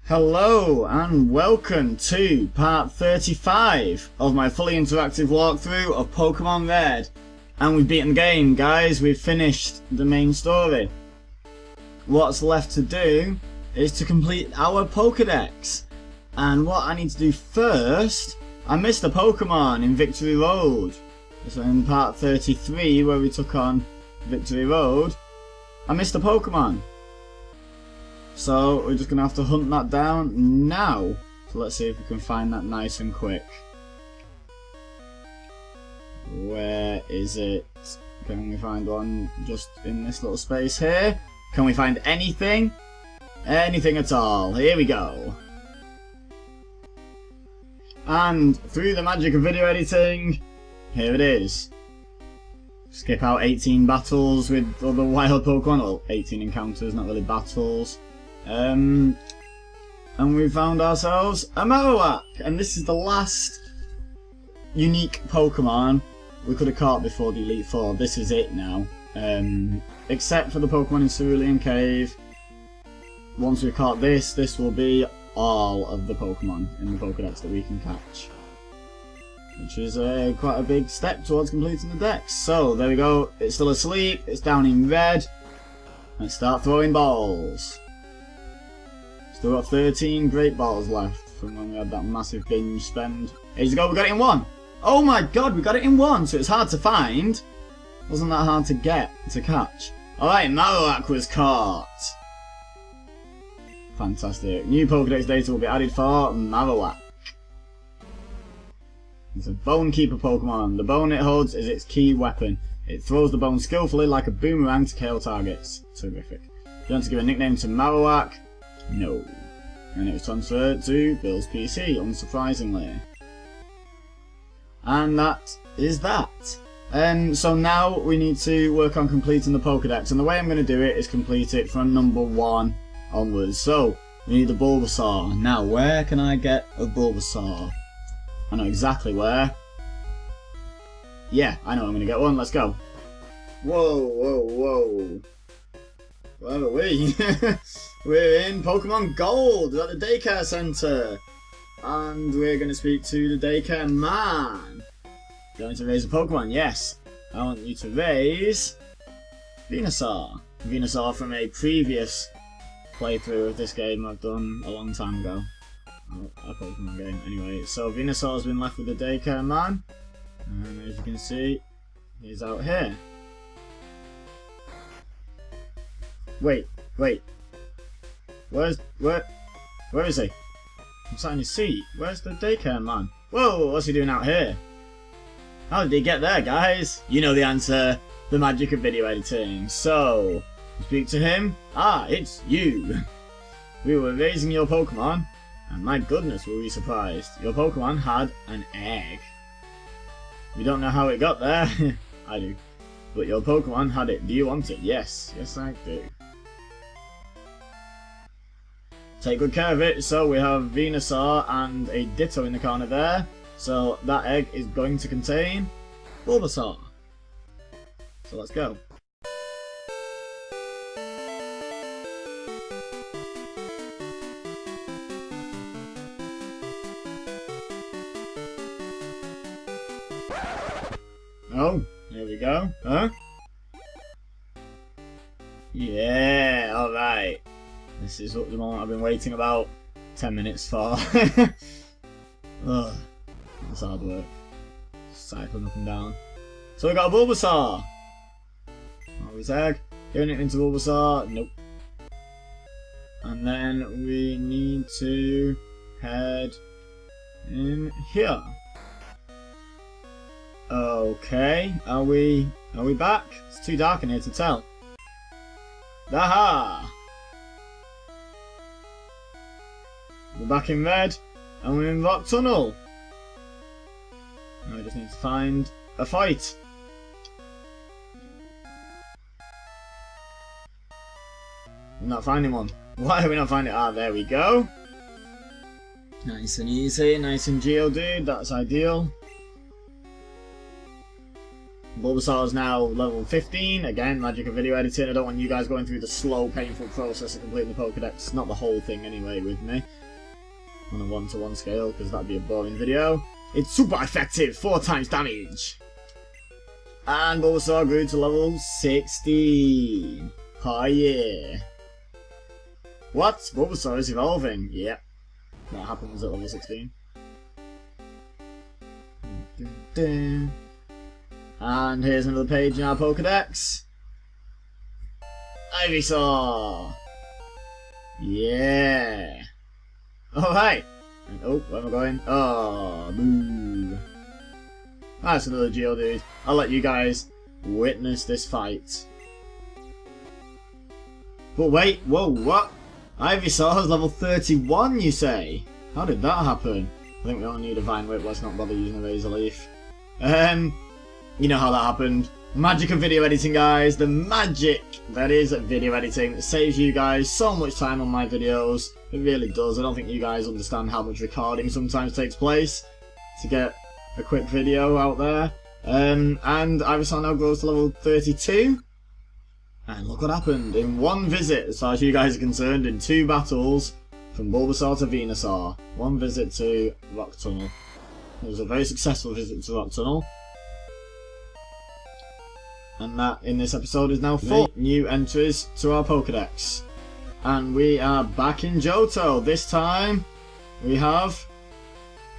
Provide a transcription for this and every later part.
Hello and welcome to part 35 of my fully interactive walkthrough of Pokemon Red. And we've beaten the game, guys. We've finished the main story. What's left to do is to complete our Pokédex. And what I need to do first, I missed a Pokemon in Victory Road. So in part 33 where we took on Victory Road, I missed a Pokemon. So we're just going to have to hunt that down now. So let's see if we can find that nice and quick. Where is it? Can we find one just in this little space here? Can we find anything? Anything at all. Here we go. And through the magic of video editing, here it is. Skip out 18 battles with other wild Pokemon. Well, 18 encounters, not really battles. And we found ourselves a Marowak, and this is the last unique Pokemon we could have caught before the Elite Four. This is it now, except for the Pokemon in Cerulean Cave. Once we've caught this will be all of the Pokemon in the Pokédex that we can catch, which is quite a big step towards completing the dex. So there we go, it's still asleep, it's down in red. Let's start throwing balls. Still got 13 Great Balls left from when we had that massive binge spend ages ago. We got it in one! Oh my god, we got it in one! So it's hard to find. Wasn't that hard to catch. Alright, Marowak was caught. Fantastic. New Pokédex data will be added for Marowak. It's a Bone Keeper Pokemon. The bone it holds is its key weapon. It throws the bone skillfully like a boomerang to KO targets. Terrific. You want to give a nickname to Marowak? No. And it was transferred to Bill's PC, unsurprisingly. And that is that. So now we need to work on completing the Pokédex, and the way I'm going to do it is complete it from number 1 onwards. So, we need a Bulbasaur. Now, where can I get a Bulbasaur? I know exactly where. Yeah, I know I'm going to get one. Let's go. Whoa, whoa, whoa. Where are we? We're in Pokemon Gold at the daycare centre. And we're going to speak to the daycare man. You want to raise a Pokemon? Yes. I want you to raise Venusaur. Venusaur from a previous playthrough of this game I've done a long time ago. A Pokemon game. Anyway, so Venusaur's been left with the daycare man. And as you can see, he's out here. Wait. Where is he? I'm sat in his seat. Where's the daycare man? Whoa, what's he doing out here? How did he get there, guys? You know the answer. The magic of video editing. So, speak to him. Ah, it's you. We were raising your Pokemon, and my goodness, were we surprised. Your Pokemon had an egg. We don't know how it got there. I do. But your Pokemon had it. Do you want it? Yes. Yes, I do. Take good care of it. So we have Venusaur and a Ditto in the corner there. So that egg is going to contain Bulbasaur. So let's go. Oh, here we go. Huh? Yeah, alright. This is the moment I've been waiting about 10 minutes for. Ugh, that's hard work. Cycling up and down. So we got a Bulbasaur! Oh, his egg. Giving it into Bulbasaur. Nope. And then we need to head in here. Okay, are we back? It's too dark in here to tell. Aha! We're back in red, and we're in Rock Tunnel. Now we just need to find a fight. We're not finding one. Why are we not finding it? Ah, there we go. Nice and easy, nice and Geodude, that's ideal. Bulbasaur is now level 15. Again, magic of video editing. I don't want you guys going through the slow, painful process of completing the Pokédex. Not the whole thing anyway with me. On a 1-to-1 scale, because that'd be a boring video. It's super effective! 4 times damage! And Bulbasaur grew to level 16. Oh yeah. What? Bulbasaur is evolving. Yep. That happens at level 16. And here's another page in our Pokédex. Ivysaur! Yeah! Alright! Oh, where am I going? Oh, boo! That's another Geodude. I'll let you guys witness this fight. But wait, whoa, what? Ivysaur is level 31, you say? How did that happen? I think we only need a Vine Whip, let's not bother using a Razor Leaf. You know how that happened. Magic of video editing, guys. The magic that is video editing. It saves you guys so much time on my videos. It really does. I don't think you guys understand how much recording sometimes takes place to get a quick video out there. And Ivysaur now goes to level 32. And look what happened. In one visit, as far as you guys are concerned, in 2 battles, from Bulbasaur to Venusaur. 1 visit to Rock Tunnel. It was a very successful visit to Rock Tunnel. And that, in this episode, is now 4 new entries to our Pokédex. And we are back in Johto. This time, we have...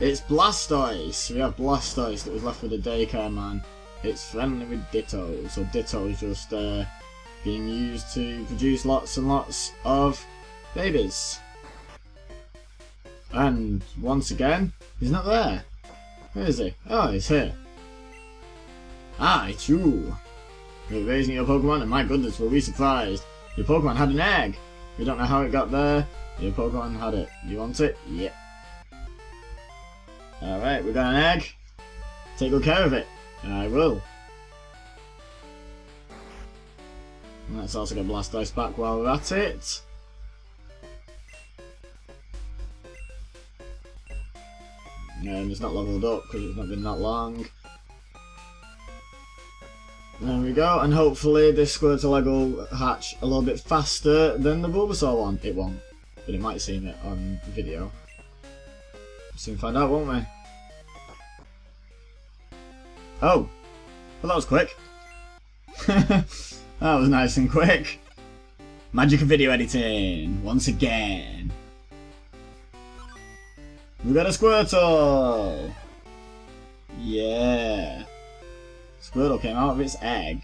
It's Blastoise. We have Blastoise that was left with a daycare man. It's friendly with Ditto. So Ditto is just being used to produce lots and lots of babies. And once again, he's not there. Where is he? Oh, he's here. Ah, it's you. You're raising your Pokemon, and my goodness, were we surprised. Your Pokemon had an egg. We don't know how it got there. Your Pokemon had it. You want it? Yep. Alright, we got an egg. Take good care of it. I will. And let's also get Blastoise back while we're at it. And it's not leveled up because it's not been that long. There we go, and hopefully this Squirtle egg will hatch a little bit faster than the Bulbasaur one. It won't, but it might seem it on video. We'll soon find out, won't we? Oh! Well, that was quick. That was nice and quick. Magic of video editing, once again. We got a Squirtle! Yeah! Squirtle came out of its egg.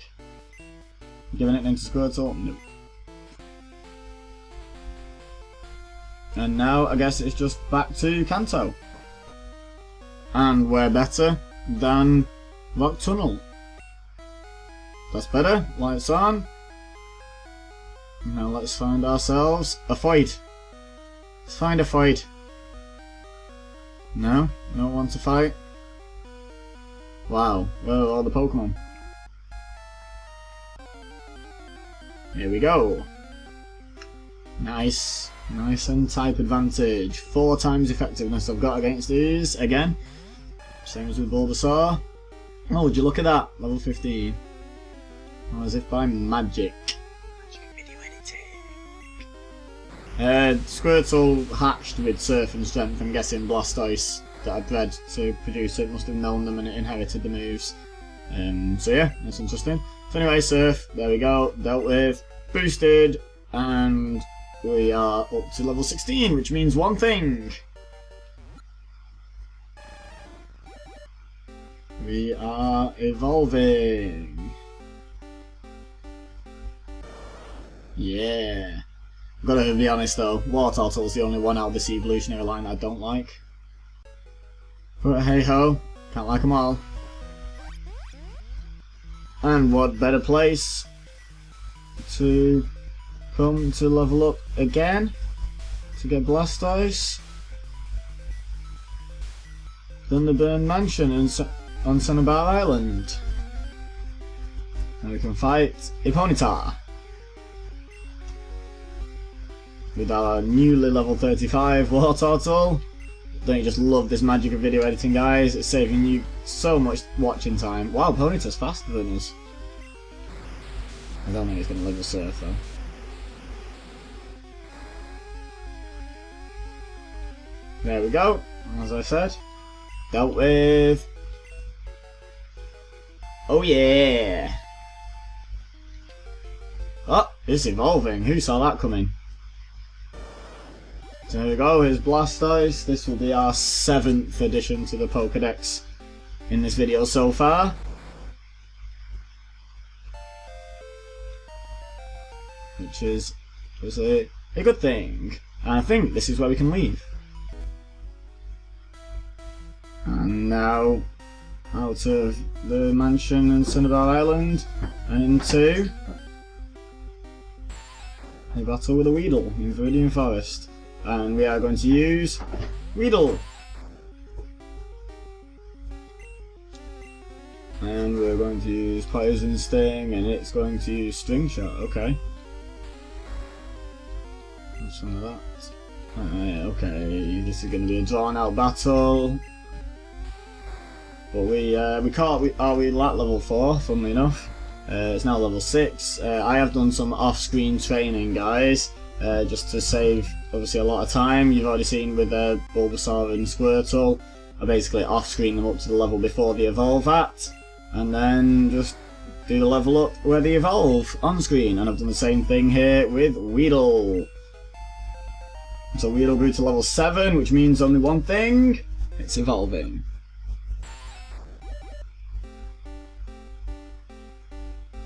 Giving it name to Squirtle? Nope. And now I guess it's just back to Kanto. And where better than Rock Tunnel? That's better. Lights on. Now let's find ourselves a fight. Let's find a fight. No? No one to fight? Wow, where are all the Pokemon? Here we go. Nice. Nice and type advantage. 4 times effectiveness I've got against these. Again. Same as with Bulbasaur. Oh, would you look at that? Level 15. Oh, as if by magic. Squirtle hatched with Surf and Strength. I'm guessing Blastoise that I bred to produce it must have known them and it inherited the moves. So yeah, that's interesting. So anyway, Surf, there we go, dealt with, boosted, and we are up to level 16, which means one thing. We are evolving. Yeah. Gotta be honest though, Wartortle's the only one out of this evolutionary line that I don't like. But hey ho, can't like them all. And what better place to come to level up again to get Blastoise than the Burn Mansion on Cinnabar Island. And we can fight a Ponyta with our newly level 35 Wartortle. Don't you just love this magic of video editing, guys? It's saving you so much watching time. Wow, Ponyta's faster than us. I don't think he's going to live the surf, though. There we go. As I said. Dealt with. Oh, yeah. Oh, it's evolving. Who saw that coming? So there we go, here's Blastoise. This will be our 7th addition to the Pokédex in this video so far. Which is a good thing. And I think this is where we can leave. And now, out of the mansion in Cinnabar Island, and into a battle with a Weedle in Viridian Forest. And we are going to use Weedle. And we're going to use Poison Sting, and it's going to use String Shot. Okay. Have some of that. Okay, this is going to be a drawn-out battle. But we caught our Weedle at level 4, funnily enough. It's now level 6. I have done some off-screen training, guys. Just to save, obviously, a lot of time. You've already seen with Bulbasaur and Squirtle. I basically off-screen them up to the level before they evolve at, and then just do the level up where they evolve on-screen. And I've done the same thing here with Weedle. So Weedle grew to level 7, which means only one thing: it's evolving.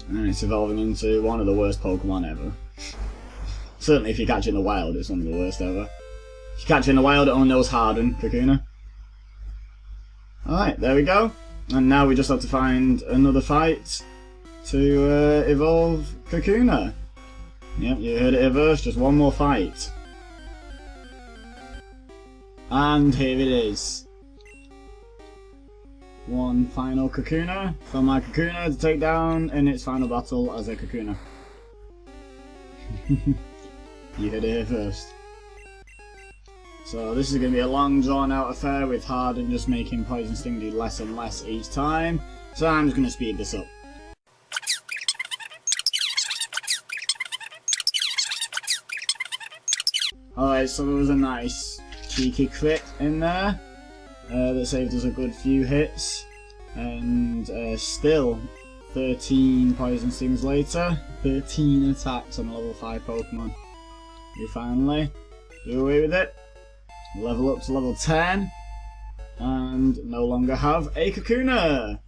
And it's evolving into one of the worst Pokemon ever. Certainly if you catch it in the wild, it's one of the worst ever. If you catch it in the wild, it only knows Harden, Kakuna. Alright, there we go. And now we just have to find another fight to evolve Kakuna. Yep, you heard it here first, just one more fight. And here it is. One final Kakuna for my Kakuna to take down in its final battle as a Kakuna. You heard it here first. So this is going to be a long drawn out affair with Harden just making Poison Sting do less and less each time. So I'm just going to speed this up. Alright, so there was a nice cheeky crit in there that saved us a good few hits. And still 13 Poison Stings later, 13 attacks on a level 5 Pokemon. We finally do away with it, level up to level 10, and no longer have a Kakuna!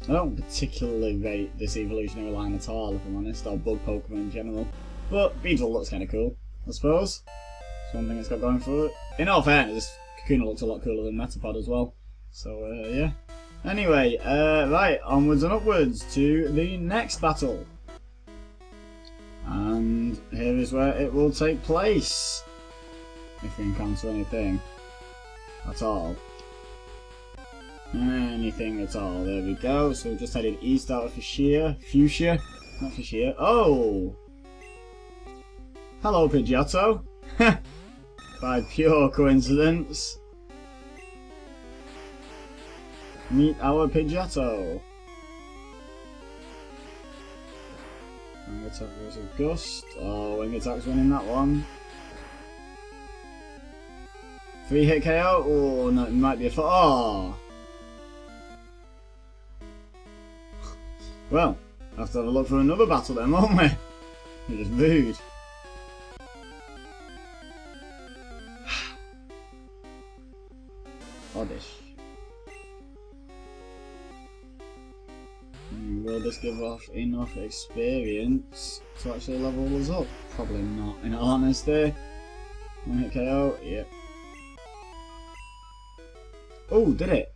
I don't particularly rate this evolutionary line at all, if I'm honest, or bug Pokemon in general, but Beedrill looks kinda cool, I suppose. That's one thing it's got going for it. In all fairness, Kakuna looks a lot cooler than Metapod as well, so yeah. Anyway, right, onwards and upwards to the next battle. And here is where it will take place. If we encounter anything at all. Anything at all. There we go. So we've just headed east out of Fuchsia. Not Fuchsia. Oh! Hello, Pidgeotto. By pure coincidence. Meet our Pidgeotto. Wing Attack versus Gust. Oh, Wing Attack's winning that one. 3-hit KO? Oh, no, it might be a oh! Well, I'll have to have a look for another battle then, won't we? We're just rude. Oddish. Will this give off enough experience to actually level us up? Probably not, in all honesty. 1-hit KO, yep. Oh, did it?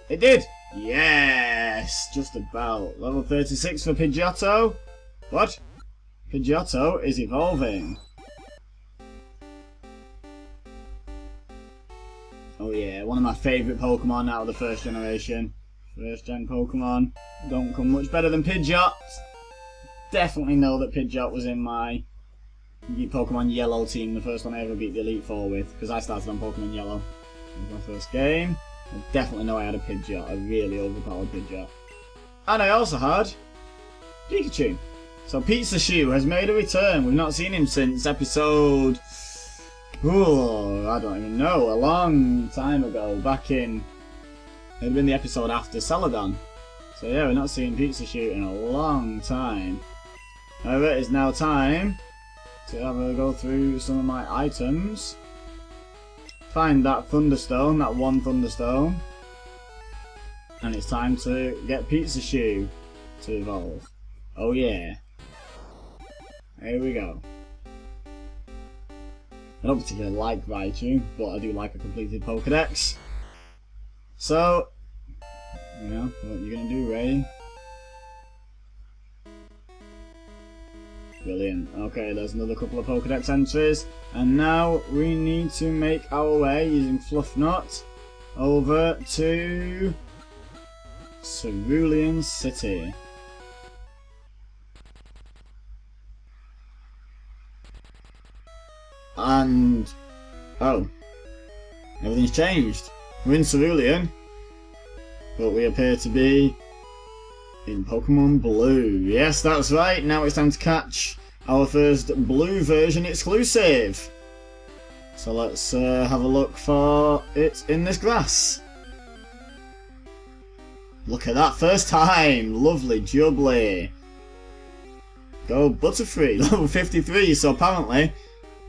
It did! Yes! Just about. Level 36 for Pidgeotto. What? Pidgeotto is evolving. Oh yeah, one of my favourite Pokemon out of the first generation. First gen Pokemon. Don't come much better than Pidgeot. Definitely know that Pidgeot was in my beat Pokemon Yellow team, the first one I ever beat the Elite Four with, because I started on Pokemon Yellow. It was my first game. I definitely know I had a Pidgeot, a really overpowered Pidgeot. And I also had Pikachu. So Pizza Shoe has made a return. We've not seen him since episode... Ooh, I don't even know. A long time ago, back in... It had been the episode after Celadon. So yeah, we're not seeing Pizza Shoe in a long time. However, it's now time to have a go through some of my items. Find that Thunderstone, that one Thunderstone. And it's time to get Pizza Shoe to evolve. Oh yeah. Here we go. I don't particularly like Raichu, but I do like a completed Pokédex. So, you know, what are you gonna do, Ray? Brilliant. Okay, there's another couple of Pokédex entries. And now we need to make our way, using Fluffnut, over to Cerulean City. And... oh. Everything's changed. We're in Cerulean, but we appear to be in Pokemon Blue. Yes, that's right. Now it's time to catch our first Blue version exclusive. So let's have a look for it in this grass. Look at that, first time. Lovely jubbly. Go Butterfree, level 53. So apparently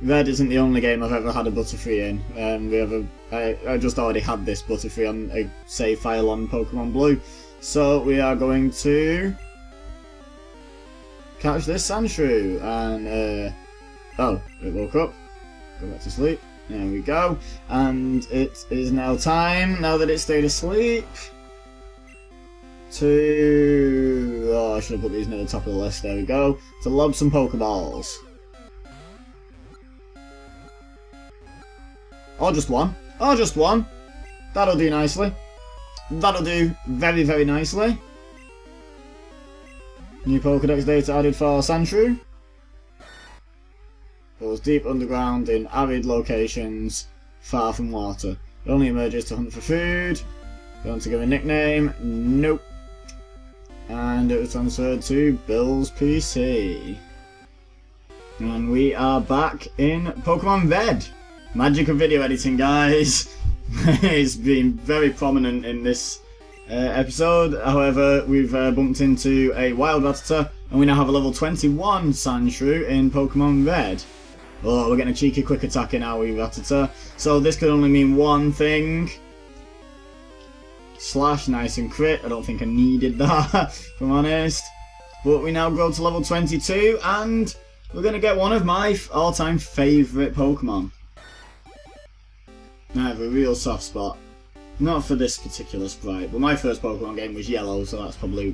Red isn't the only game I've ever had a Butterfree in. I just already had this Butterfree on a save file on Pokemon Blue. So we are going to catch this Sandshrew, and oh, it woke up. Go back to sleep. There we go. And it is now time, now that it stayed asleep, to... oh, I should have put these near the top of the list. There we go. To lob some Pokeballs. Or just one. Or just one. That'll do nicely. That'll do very, very nicely. New Pokédex data added for Sandshrew. Goes deep underground in arid locations, far from water. It only emerges to hunt for food. Going to give a nickname? Nope. And it was transferred to Bill's PC. And we are back in Pokemon Red. Magic of video editing, guys. It's been very prominent in this episode. However, we've bumped into a Wild Rattata, and we now have a level 21 Sandshrew in Pokemon Red. Oh, we're getting a cheeky quick attack in our Rattata. So this could only mean one thing. Slash, nice and crit. I don't think I needed that, if I'm honest. But we now go to level 22, and we're going to get one of my all-time favourite Pokemon. I have a real soft spot. Not for this particular sprite, but my first Pokemon game was Yellow, so that's probably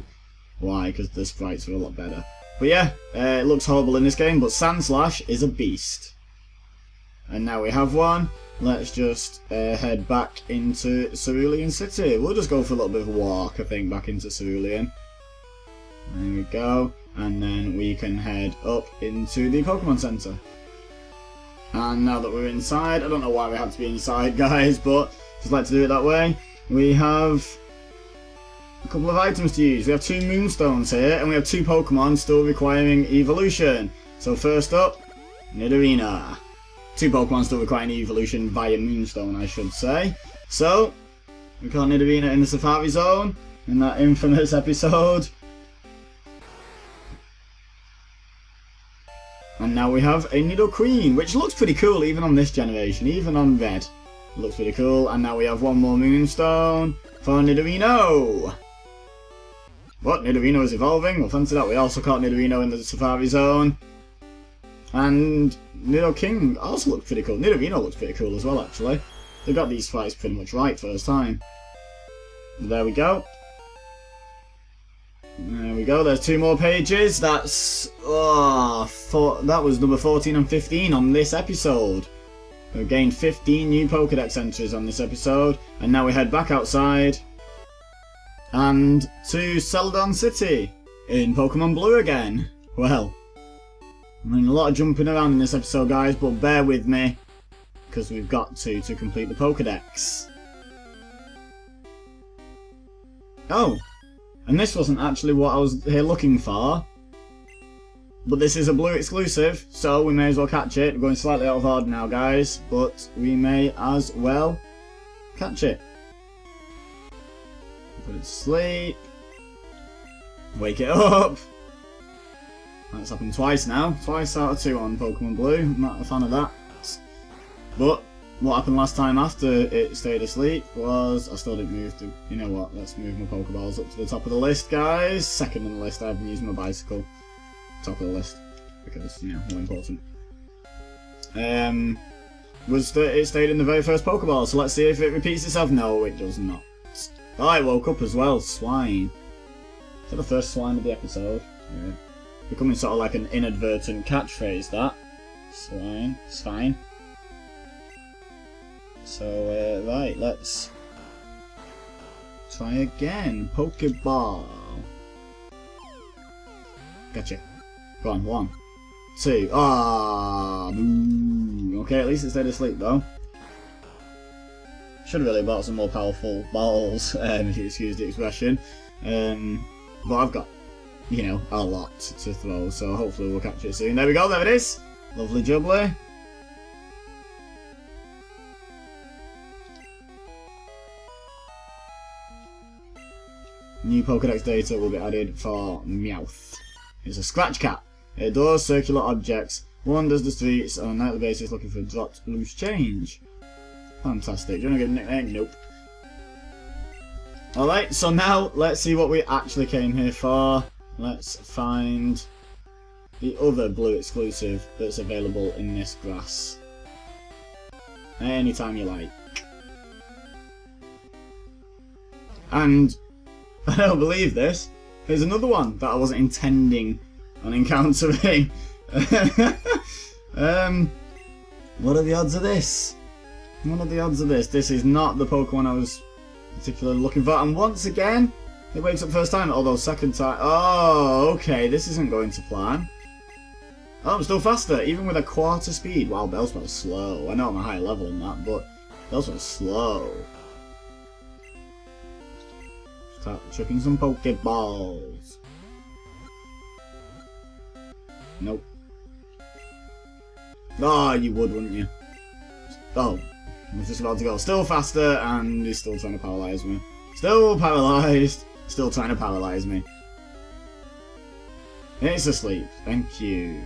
why, because the sprites are a lot better. But yeah, it looks horrible in this game, but Sandslash is a beast. And now we have one. Let's just head back into Cerulean City. We'll just go for a little bit of a walk, I think, back into Cerulean. There we go. And then we can head up into the Pokemon Center. And now that we're inside, I don't know why we had to be inside, guys, but just like to do it that way. We have a couple of items to use. We have 2 Moonstones here, and we have 2 Pokemon still requiring evolution. So first up, Nidorina. 2 Pokemon still requiring evolution via Moonstone, I should say. So, we caught Nidorina in the Safari Zone, in that infamous episode. And now we have a Nidoqueen, which looks pretty cool even on this generation, even on Red. It looks pretty cool, and now we have one more Moonstone for Nidorino. What? Nidorino is evolving? Well, fancy that. We also caught Nidorino in the Safari Zone. And Nidoking also looks pretty cool. Nidorino looks pretty cool as well, actually. They got these fights pretty much right first time. There we go. There we go, there's 2 more pages. That's... that was number 14 and 15 on this episode. We've gained 15 new Pokédex entries on this episode. And now we head back outside. And to Celadon City in Pokemon Blue again. Well, I'm doing a lot of jumping around in this episode, guys, but bear with me, because we've got to complete the Pokédex. Oh, and this wasn't actually what I was here looking for. But this is a blue exclusive, so we may as well catch it. We're going slightly out of order now, guys, but we may as well catch it. Put it to sleep. Wake it up. That's happened twice now. Twice out of 2 on Pokemon Blue. I'm not a fan of that. But what happened last time after it stayed asleep was I still didn't move to... You know what? Let's move my Pokeballs up to the top of the list, guys. Second on the list, I've been using my bicycle. Top of the list, because, you know, more important. It stayed in the very first Pokeball, so let's see if it repeats itself. No, it does not. Oh, I woke up as well. Swine. Is that the first swine of the episode? Yeah. Becoming sort of like an inadvertent catchphrase, that. Swine. Swine. So, right, let's try again. Pokeball. Gotcha. Go on, 1, 2. Ah, okay, at least it stayed asleep though. Should have really bought some more powerful balls, if you excuse the expression. But I've got, you know, a lot to throw, so hopefully we'll catch it soon. There we go, there it is. Lovely jubbly. New Pokédex data will be added for Meowth. It's a scratch cat. It adores circular objects, wanders the streets on a nightly basis looking for dropped loose change. Fantastic. Do you want to get a nickname? Nope. Alright, so now let's see what we actually came here for. Let's find the other blue exclusive that's available in this grass. Anytime you like. And I don't believe this. There's another one that I wasn't intending on encountering. What are the odds of this? What are the odds of this? This is not the Pokemon I was particularly looking for. And once again, it wakes up first time, although second time... Oh, okay, this isn't going to plan. Oh, I'm still faster, even with a quarter speed. Wow, Bellspell's slow. I know I'm a higher level than that, but Bellspell's slow. Start chucking some Pokeballs. Nope. Oh, you would, wouldn't you? Oh, I was just about to go. Still faster, and he's still trying to paralyze me. Still paralysed. Still trying to paralyze me. It's asleep. Thank you.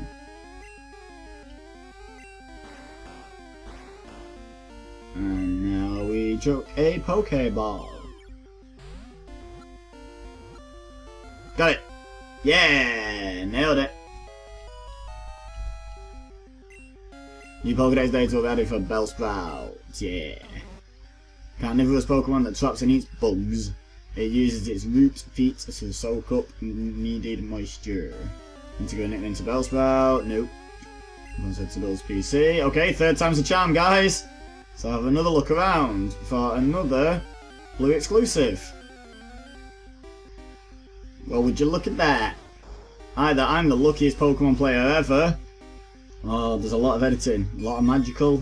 And now we chuck a Pokeball. Got it. Yeah, nailed it. New Pokédex data will be added for Bellsprout. Yeah. Carnivorous Pokemon that traps and eats bugs. It uses its roots, feet to soak up needed moisture. Need to go nickname to Bellsprout. Nope. Once head to Bill's PC. Okay, third time's a charm, guys. So I'll have another look around for another blue exclusive. Well, would you look at that? Either I'm the luckiest Pokemon player ever. Oh, there's a lot of editing, a lot of magical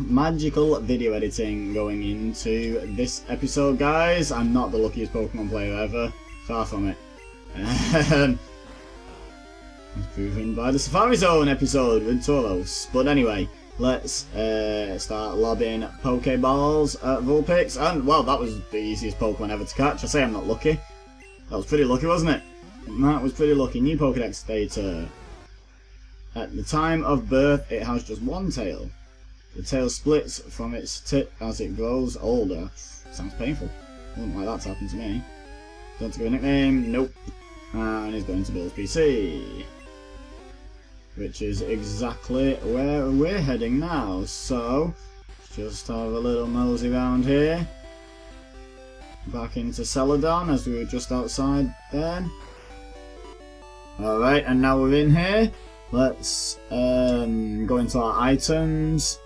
video editing going into this episode, guys. I'm not the luckiest Pokemon player ever, far from it. As proven by the Safari Zone episode with Tauros. But anyway, let's start lobbing Pokeballs at Vulpix. And, well, that was the easiest Pokemon ever to catch. I say I'm not lucky. That was pretty lucky, wasn't it? That was pretty lucky. New Pokédex data. At the time of birth, it has just one tail. The tail splits from its tip as it grows older. Sounds painful. Wouldn't like that to happen to me. Don't give a nickname. Nope. And he's going to Bill's PC. Which is exactly where we're heading now. So, just have a little mosey around here. Back into Celadon as we were just outside then. Alright, and now we're in here. Let's go into our items.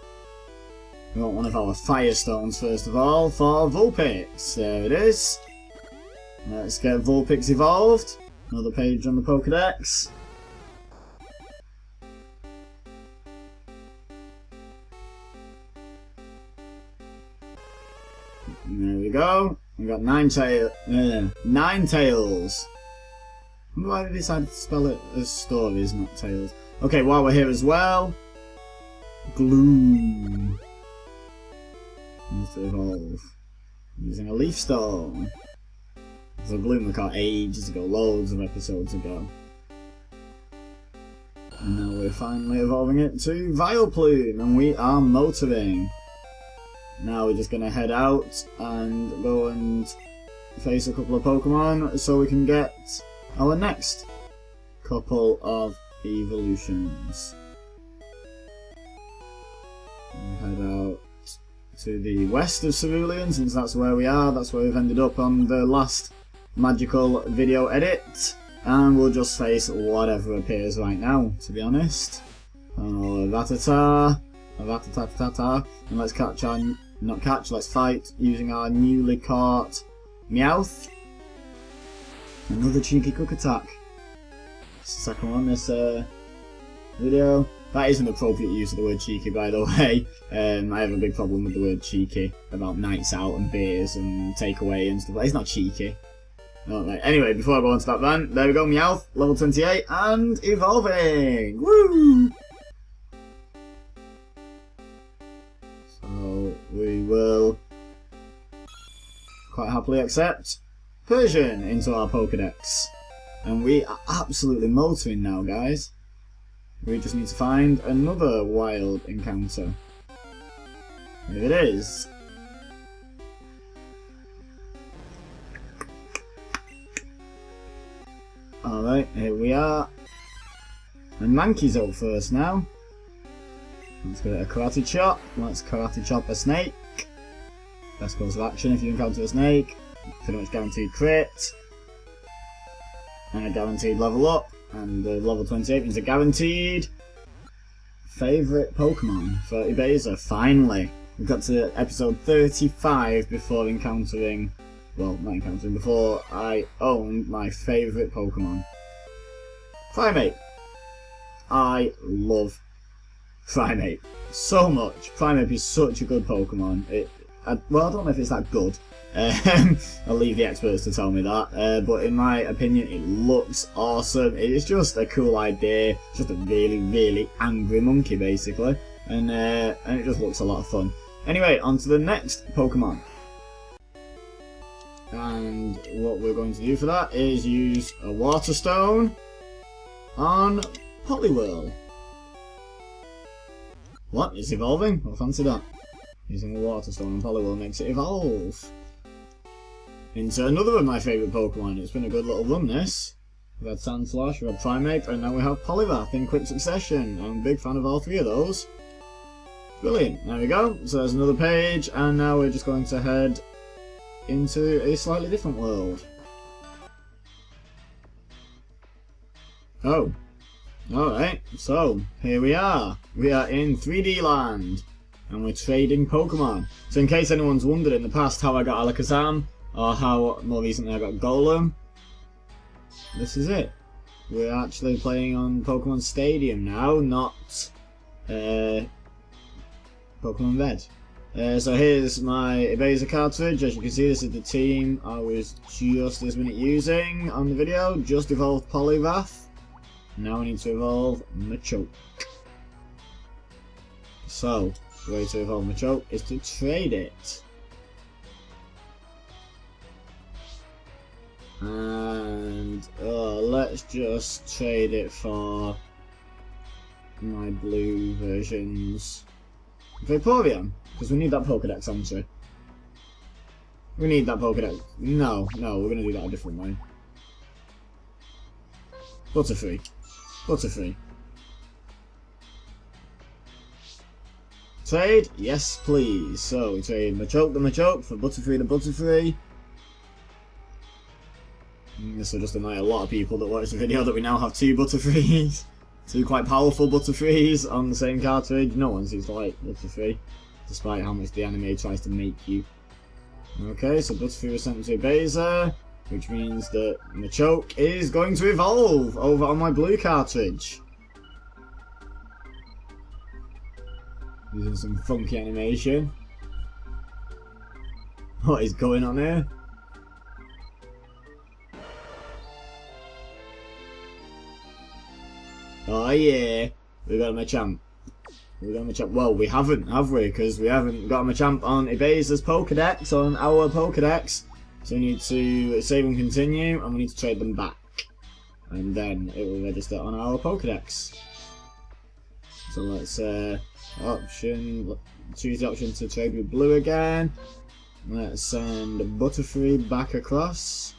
We want one of our Firestones first of all for Vulpix. There it is. Let's get Vulpix evolved. Another page on the Pokédex. go. We've got Ninetales. I wonder why they decided to spell it as stories, not tales. Okay, while we're here as well, Gloom needs to evolve using a leaf stone. So Gloom we caught ages ago, loads of episodes ago. And now we're finally evolving it to Vileplume, and we are motoring. Now we're just going to head out and go and face a couple of Pokemon so we can get our next couple of evolutions. We'll head out to the west of Cerulean, since that's where we are. That's where we've ended up on the last magical video edit. And we'll just face whatever appears right now, to be honest. Oh, Rattata, and let's catch our... not catch, let's fight using our newly caught Meowth. Another cheeky quick attack. It's the second one this video. That is an appropriate use of the word cheeky, by the way. I have a big problem with the word cheeky about nights out and beers and takeaway and stuff. It's not cheeky. Right. Anyway, before I go on to that rant, there we go, Meowth, level 28, and evolving! Woo! So, we will quite happily accept Persian into our Pokédex. And we are absolutely motoring now, guys. We just need to find another wild encounter. Here it is. Alright, here we are. And Mankey's up first now. Let's give it a Karate Chop. Let's Karate Chop a snake. Best course of action if you encounter a snake. Pretty much guaranteed crit. And a guaranteed level up. And level 28 means a guaranteed favourite Pokemon for Ibeza. Finally! We got to episode 35 before encountering... well, not encountering, before I owned my favourite Pokemon. Primeape. I love Primeape so much. Primeape is such a good Pokemon. Well, I don't know if it's that good. I'll leave the experts to tell me that. But in my opinion, it looks awesome. It's just a cool idea. It's just a really, really angry monkey, basically. And it just looks a lot of fun. Anyway, on to the next Pokemon. And what we're going to do for that is use a Water Stone on Poliwhirl. What? It's evolving? Well, fancy that. Using a Water Stone on Poliwhirl makes it evolve. Into another of my favourite Pokemon. It's been a good little run, this. We've had Sandslash, we've had Primeape, and now we have Poliwrath in quick succession. I'm a big fan of all three of those. Brilliant. There we go. So there's another page, and now we're just going to head into a slightly different world. Oh. Alright, so here we are. We are in 3D land. And we're trading Pokemon. So in case anyone's wondered in the past how I got Alakazam, or how more recently I got Golem, this is it. We're actually playing on Pokemon Stadium now, not Pokemon Red. So here's my Ibeza cartridge. As you can see, this is the team I was just this minute using on the video. Just evolved Poliwrath. Now we need to evolve Machoke. So, the way to evolve Machoke is to trade it. And let's just trade it for my blue versions. Vaporeon, because we need that Pokédex answer. We need that Pokédex. No, we're going to do that a different way. Butterfree. Butterfree. Trade? Yes, please. So we trade Machoke the Machoke for Butterfree the Butterfree. This will just annoy a lot of people that watch the video that we now have two Butterfrees. Two quite powerful Butterfrees on the same cartridge. No one seems to like Butterfree, despite how much the anime tries to make you. Okay, so Butterfree was sent to Ibeza, which means that Machoke is going to evolve over on my blue cartridge. Using some funky animation. What is going on here? Oh yeah, we got him a champ. We got him a champ. Well, we haven't, have we? Because we haven't got him a champ on Ibiza's Pokédex, on our Pokédex. So we need to save and continue, and we need to trade them back. And then it will register on our Pokédex. So let's choose the option to trade with blue again. Let's send Butterfree back across.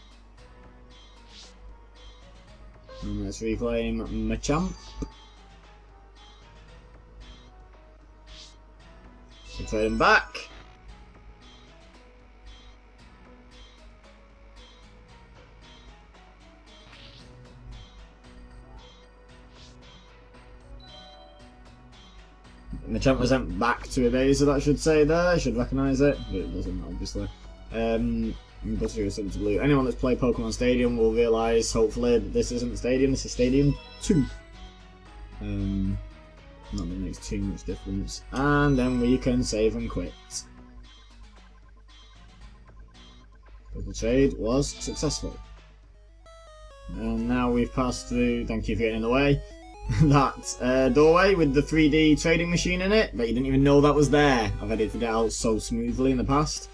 And let's reclaim Machamp. So trade him back. Machamp was sent back to Ibiza, that should say there. I should recognise it, but it doesn't, obviously. Butterfree was sent to blue. Anyone that's played Pokemon Stadium will realise, hopefully, that this isn't Stadium, this is Stadium 2. Not that it makes too much difference. And then we can save and quit. But the trade was successful. And now we've passed through, thank you for getting in the way, that doorway with the 3D trading machine in it, but you didn't even know that was there. I've edited it out so smoothly in the past.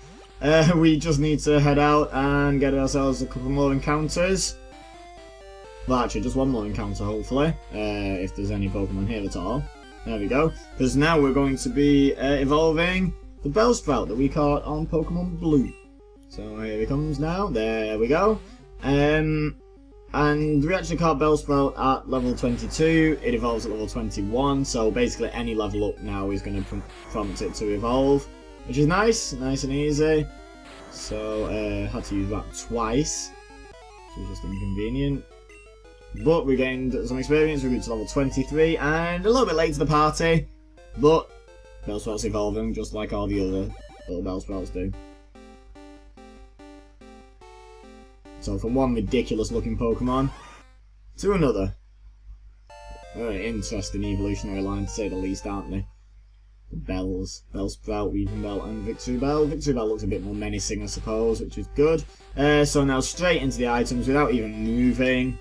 We just need to head out and get ourselves a couple more encounters. Well, actually, just one more encounter, hopefully, if there's any Pokemon here at all. There we go. Because now we're going to be evolving the Bellsprout that we caught on Pokemon Blue. So here he comes now. There we go. And we actually caught Bellsprout at level 22, it evolves at level 21, so basically any level up now is going to prompt it to evolve, which is nice and easy. So, had to use that twice, which was just inconvenient. But we gained some experience, we grew to level 23, and a little bit late to the party, but Bellsprout's evolving just like all the other little Bellsprouts do. So from one ridiculous looking Pokemon to another. Very interesting evolutionary line to say the least, aren't they? The Bells. Bellsprout, Weaving and Victreebel. Victreebel looks a bit more menacing, I suppose, which is good. So now straight into the items without even moving.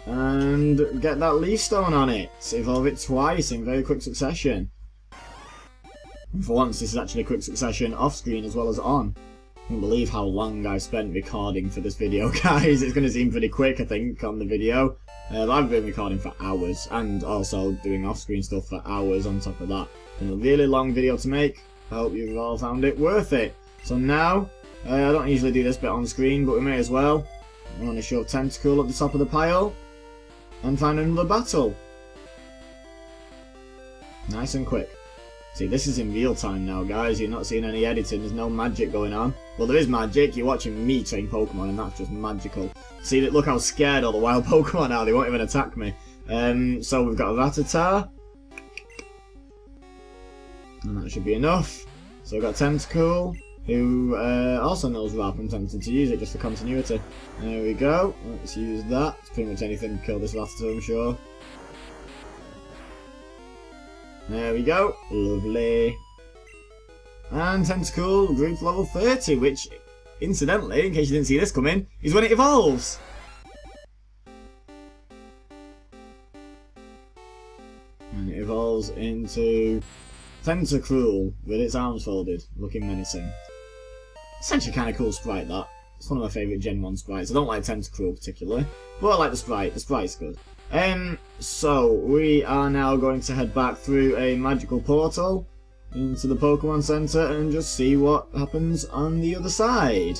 And get that Leaf Stone on it. Evolve it twice in very quick succession. And for once this is actually a quick succession off screen as well as on. I can't believe how long I've spent recording for this video, guys. It's going to seem pretty quick, I think, on the video. I've been recording for hours, and also doing off-screen stuff for hours on top of that. It's been a really long video to make. I hope you've all found it worth it. So now, I don't usually do this bit on screen, but we may as well. I want to shove Tentacool at the top of the pile, and find another battle. Nice and quick. See, this is in real time now, guys. You're not seeing any editing. There's no magic going on. Well, there is magic. You're watching me train Pokemon, and that's just magical. See, look how scared all the wild Pokemon are. They won't even attack me. So we've got a Rattata. And that should be enough. So we've got Tentacool, who also knows Rap. I'm tempted to use it just for continuity. There we go. Let's use that. It's pretty much anything to kill this Rattata, I'm sure. There we go. Lovely. And Tentacool grew to level 30, which, incidentally, in case you didn't see this coming, is when it evolves. And it evolves into Tentacruel with its arms folded, looking menacing. It's actually kind of cool sprite, that. It's one of my favourite Gen 1 sprites. I don't like Tentacruel particularly, but I like the sprite. The sprite's good. So we are now going to head back through a magical portal into the Pokemon Center and just see what happens on the other side.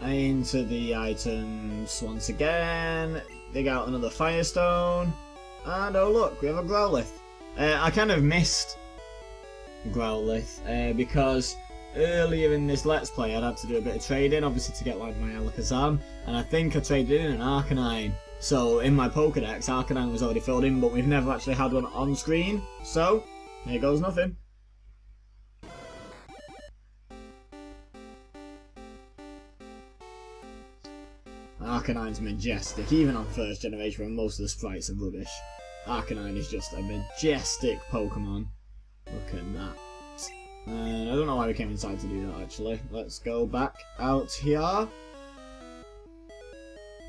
Into the items once again, dig out another Firestone, and oh look, we have a Growlithe. I kind of missed Growlithe because earlier in this Let's Play I'd had to do a bit of trading, obviously to get like my Alakazam, and I think I traded in an Arcanine. So in my Pokédex, Arcanine was already filled in, but we've never actually had one on screen, so here goes nothing. Arcanine's majestic, even on first generation when most of the sprites are rubbish. Arcanine is just a majestic Pokemon. Look at that. And I don't know why we came inside to do that, actually. Let's go back out here.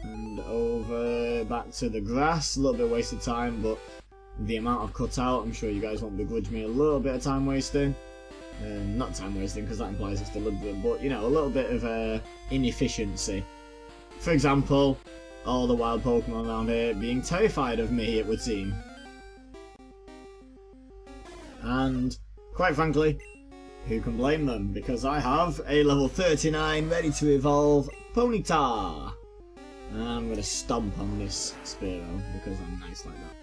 And over back to the grass. A little bit of wasted time, but the amount I've cut out, I'm sure you guys won't begrudge me a little bit of time wasting. Not time wasting, because that implies it's deliberate, but, you know, a little bit of inefficiency. For example, all the wild Pokemon around here being terrified of me, it would seem. And, quite frankly, who can blame them? Because I have a level 39 ready to evolve Ponyta. And I'm going to stomp on this Spearow because I'm nice like that.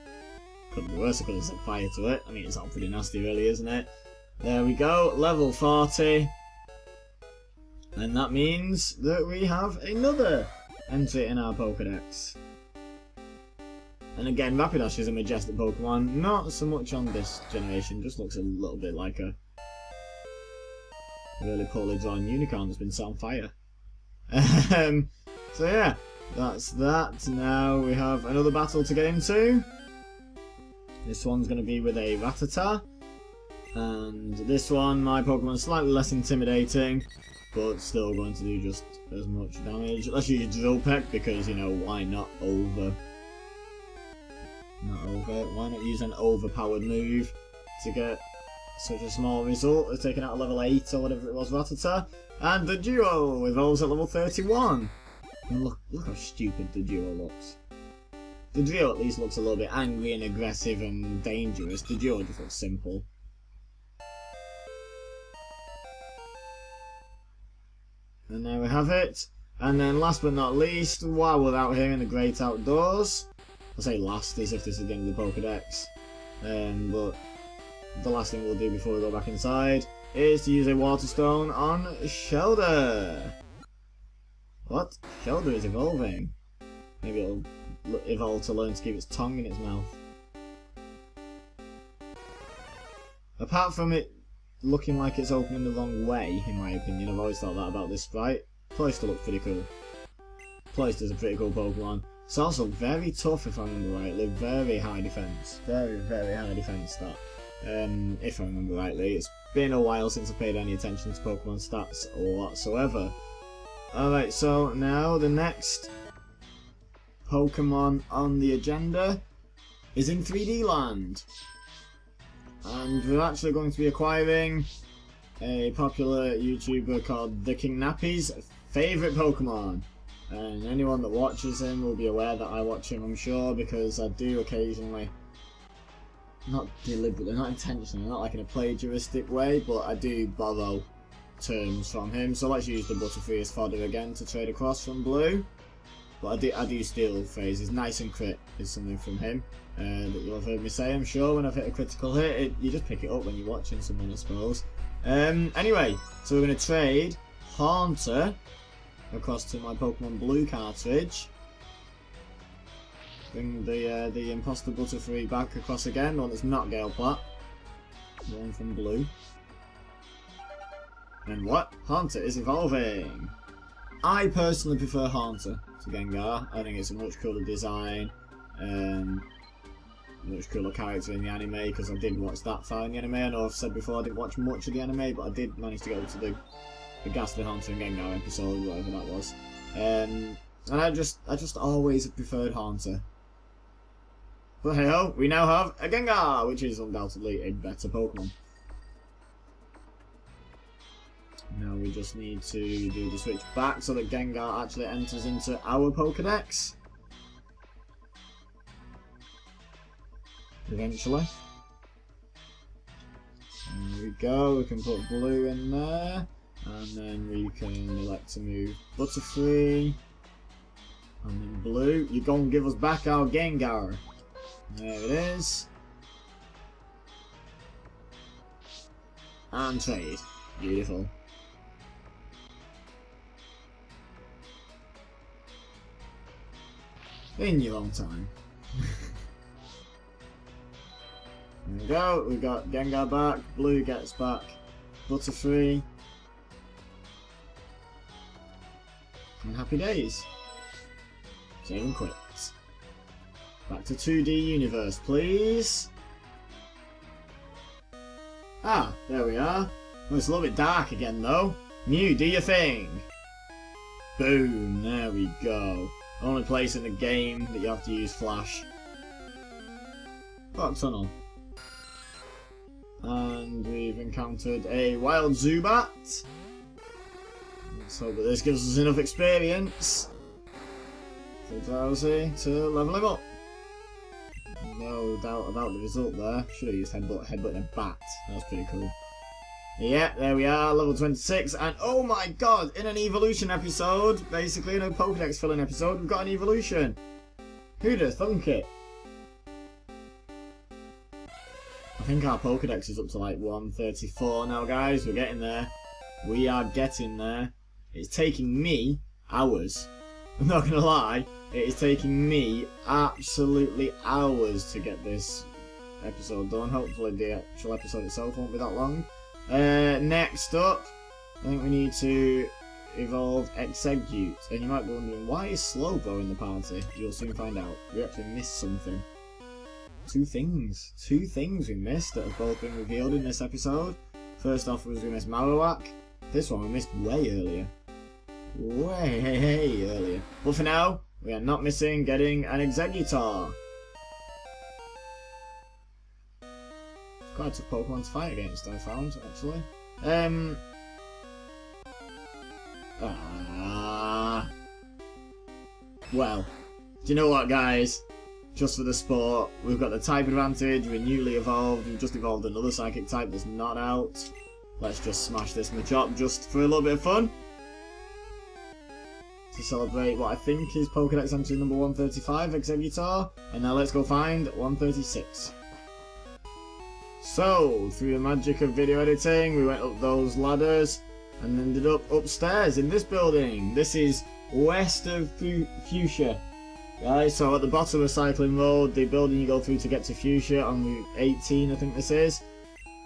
Couldn't be worse, I could have set fire to it. I mean, it's all pretty nasty really, isn't it? There we go, level 40. And that means that we have another entry in our Pokédex. And again, Rapidash is a majestic Pokemon, not so much on this generation, just looks a little bit like a really poorly drawn unicorn that's been set on fire. So yeah, that's that. Now we have another battle to get into. This one's going to be with a Rattata. And this one, my Pokemon is slightly less intimidating, but still going to do just as much damage. Let's use Drill Peck because, you know, why not over? Why not use an overpowered move to get such a small result as taking out a level 8 or whatever it was Rattata? And the duo evolves at level 31. And look how stupid the duo looks. The duo at least looks a little bit angry and aggressive and dangerous. The duo just looks simple. And there we have it. And then last but not least, while we're out here in the great outdoors, I say last as if this is the end of the Pokédex, but the last thing we'll do before we go back inside is to use a Water Stone on Shelder. What? Shelder is evolving. Maybe it'll evolve to learn to keep its tongue in its mouth. Apart from it looking like it's opening the wrong way, in my opinion, I've always thought that about this sprite. Cloyster looks pretty cool. Cloyster's a pretty cool Pokemon. It's also very tough, if I remember rightly. Very high defense. Very, very high defense stat. If I remember rightly. It's been a while since I paid any attention to Pokemon stats whatsoever. Alright, so now the next Pokemon on the agenda is in 3D land. And we're actually going to be acquiring a popular YouTuber called The King Nappy's favourite Pokemon. And anyone that watches him will be aware that I watch him, I'm sure, because I do occasionally, not deliberately, not intentionally, not like in a plagiaristic way, but I do borrow terms from him. So let's use the Butterfree as fodder again to trade across from Blue. But I do steal phrases. Nice and crit is something from him that you'll have heard me say, I'm sure, when I've hit a critical hit. You just pick it up when you're watching someone, I suppose. Anyway, so we're going to trade Haunter across to my Pokemon Blue cartridge. Bring the Imposter Butterfree back across again, the one that's not Gale Plat. The one from Blue. And what? Haunter is evolving! I personally prefer Haunter to Gengar. I think it's a much cooler design, much cooler character in the anime, because I did watch that far in the anime. I know I've said before I didn't watch much of the anime, but I did manage to go to the Ghastly Haunter and Gengar episode, whatever that was. And I just always preferred Haunter. But hey ho, we now have a Gengar, which is undoubtedly a better Pokemon. Now we just need to do the switch back so that Gengar actually enters into our Pokédex. Eventually. There we go, we can put Blue in there. And then we can elect to move Butterfree. And then Blue. You're going to give us back our Gengar. There it is. And trade. Beautiful. In your own time. There we go, we got Gengar back, Blue gets back Butterfree. And happy days. Save and quit. Back to 2D universe, please. Ah, there we are. Well, it's a little bit dark again though. Mew, do your thing. Boom, there we go. Only place in the game that you have to use flash. Rock tunnel. And we've encountered a wild Zubat. Let's hope that this gives us enough experience for Drowsy to level him up. No doubt about the result there. Should have used headbutt and a bat. That was pretty cool. Yeah, there we are, level 26, and oh my god, in an evolution episode, basically in a Pokédex filling episode, we've got an evolution. Who'd have thunk it? I think our Pokédex is up to like 134 now, guys. We're getting there. We are getting there. It's taking me hours. I'm not gonna lie, it is taking me absolutely hours to get this episode done. Hopefully the actual episode itself won't be that long. Next up, I think we need to evolve Execute. And you might be wondering, why is Slowbro in the party? You'll soon find out. We actually missed something. Two things we missed that have both been revealed in this episode. First off was we missed Marowak. This one we missed way earlier. Way earlier. But for now, we are not missing getting an Executor. Quite a tough Pokemon to fight against, I found, actually. Well, do you know what, guys? Just for the sport, we've got the type advantage, we're newly evolved, we've just evolved another psychic type that's not out. Let's just smash this Machop just for a little bit of fun. To celebrate what I think is Pokédex entry number 135, Executor. And now let's go find 136. So, through the magic of video editing, we went up those ladders and ended up upstairs in this building. This is west of Fuchsia. Right, so at the bottom of Cycling Road, the building you go through to get to Fuchsia on Route 18, I think this is.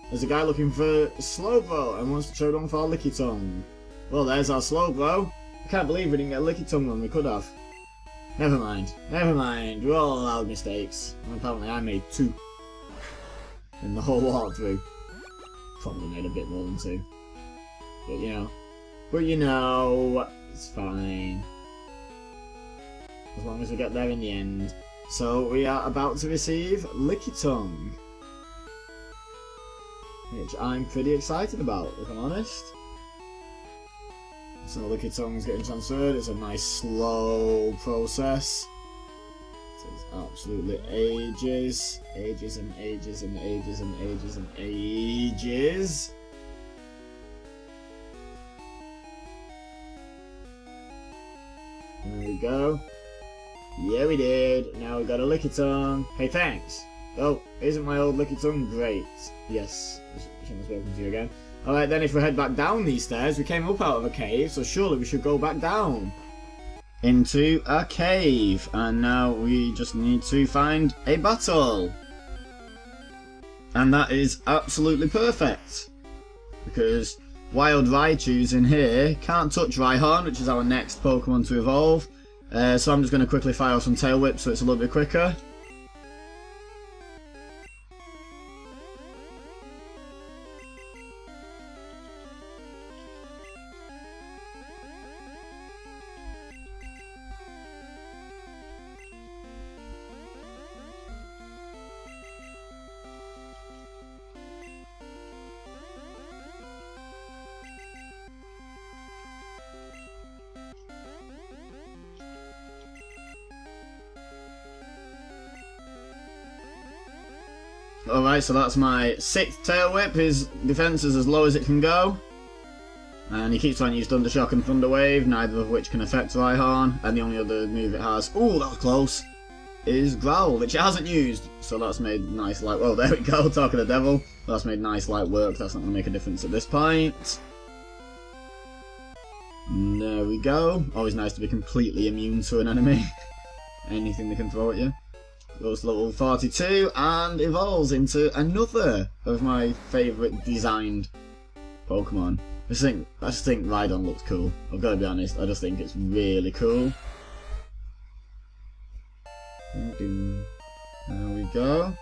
There's a guy looking for Slowbro and wants to trade one for Lickitung. Well, there's our Slowbro. I can't believe we didn't get Lickitung when we could have. Never mind, we're all allowed mistakes. And apparently I made 2. In the whole walkthrough. Probably made a bit more than 2. But you know, it's fine. As long as we get there in the end. So we are about to receive Lickitung. Which I'm pretty excited about, if I'm honest. So Lickitung's getting transferred. It's a nice slow process. It takes absolutely ages. Ages and ages and ages and ages and ages. There we go. Yeah, we did. Now we got a Lickitung. Hey, thanks. Oh, isn't my old Lickitung great? Yes. I shouldn't have spoken to you again. Alright then, if we head back down these stairs, we came up out of a cave, so surely we should go back down. Into a cave. And now we just need to find a battle. And that is absolutely perfect. Because Wild Raichu's in here can't touch Rhyhorn, which is our next Pokemon to evolve. So I'm just going to quickly fire some Tail Whip so it's a little bit quicker. Alright, so that's my 6th Tail Whip. His defense is as low as it can go. And he keeps trying to use Thunder Shock and Thunder Wave, neither of which can affect Rhyhorn. And the only other move it has, ooh, that was close, is Growl, which it hasn't used. So that's made nice light, well, there we go, talk of the devil. That's made nice light work, that's not going to make a difference at this point. And there we go. Always nice to be completely immune to an enemy. Anything they can throw at you. Goes to level 42 and evolves into another of my favourite designed Pokemon. I just think Rhydon looks cool. I've got to be honest, I just think it's really cool. There we go.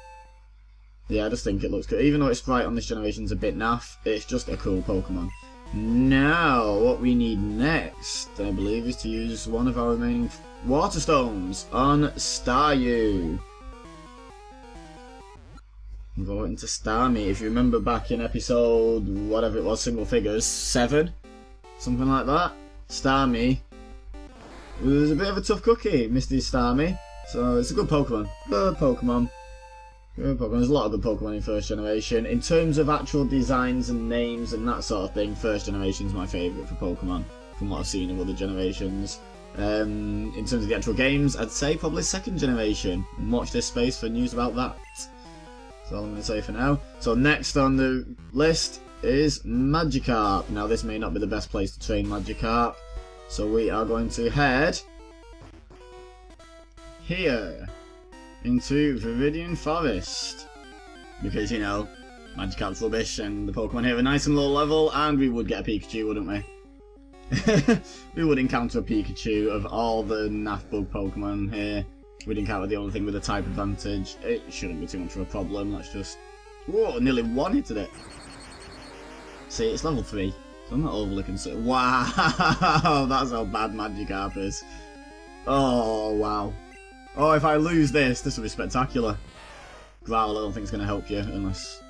Yeah, I just think it looks good. Even though its sprite on this generation's a bit naff, it's just a cool Pokemon. Now, what we need next, I believe, is to use one of our remaining Water Stones on Staryu. Voting to Starmie. If you remember back in episode, whatever it was, single figures, 7? Something like that. Starmie was a bit of a tough cookie, Mr. Starmie. So it's a good Pokemon. Good Pokemon. Good Pokemon. There's a lot of good Pokemon in first generation. In terms of actual designs and names and that sort of thing, first generation's my favourite for Pokemon, from what I've seen of other generations. In terms of the actual games, I'd say probably second generation. Watch this space for news about that. That's all I'm going to say for now. So next on the list is Magikarp. Now this may not be the best place to train Magikarp, so we are going to head here into Viridian Forest, because, you know, Magikarp's rubbish and the Pokemon here are nice and low level, and we would get a Pikachu, wouldn't we? We would encounter a Pikachu. Of all the naff bug Pokemon here, we'd encounter the only thing with a type advantage. It shouldn't be too much of a problem. Let's just... Whoa, nearly one-hitted it. See, it's level 3, so I'm not overly concerned. Wow, that's how bad Magikarp is. Oh, wow. Oh, if I lose this will be spectacular. Growl, I don't think it's going to help you, unless...